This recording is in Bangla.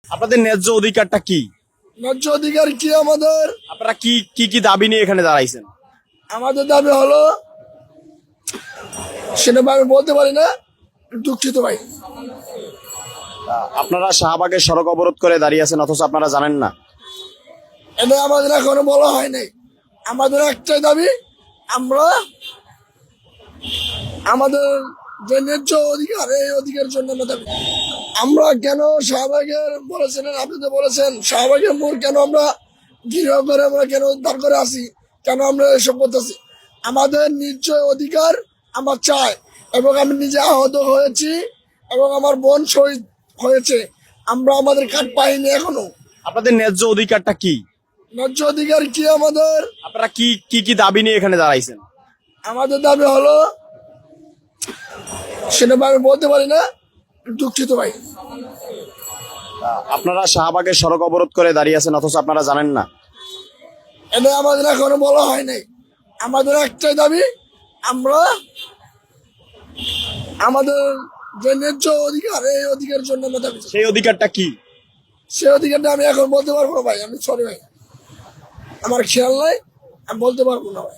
আপনাদের ন্যায্য অধিকারটা কি? ন্যায্য অধিকার কি আমাদের? আপনারা কি কি কি দাবি নিয়ে এখানে দাঁড়াইছেন? আমাদের দাবি হলো, সেটা আমি বলতে পারি না, দুঃখিত ভাই। আপনারা শাহবাগের সড়ক অবরোধ করে দাঁড়িয়ে আছেন অথচ আপনারা জানেন না? এটা আমাদের এখনো বলা হয় নাই। আমাদের একটাই দাবি, আমরা আমাদের যে ন্যায্য অধিকার, এই অধিকারের জন্য আমরা দাবি। আমরা কেন শাহবাগের বলেছিলেন, আপনি তো বলেছেন শাহবাগের মোড় কেন আমরা ঘিরাও করে, আমরা কেন দাঁড় করে আসি, কেন আমরা এসব করতেছি? আমাদের নিশ্চয় অধিকার আমরা চাই, এবং আমি নিজে আহত হয়েছি এবং আমার বোন শহীদ হয়েছে। আমরা আমাদের কার্ড পাইনি এখনো। আপনাদের ন্যায্য অধিকারটা কি? ন্যায্য অধিকার কি আমাদের? আপনারা কি কি কি দাবি নিয়ে এখানে দাঁড়াইছেন? আমাদের দাবি হলো, সেটা আমি বলতে পারি না, দুঃখিত ভাই। আপনারা শাহবাগের সড়ক অবরোধ করে দাঁড়িয়ে আছেন অথচ আপনারা জানেন না? এটা আমাদের এখনো বলা হয় নাই। আমাদের একটাই দাবি, আমরা আমাদের যে ন্যায্য অধিকার, এই অধিকারের জন্য আমরা দাবি। সেই অধিকারটা কি? সেই অধিকারটা আমি এখন বলতে পারবো না ভাই, আমি সরি ভাই, আমার খেয়াল নাই, আমি বলতে পারবো না ভাই।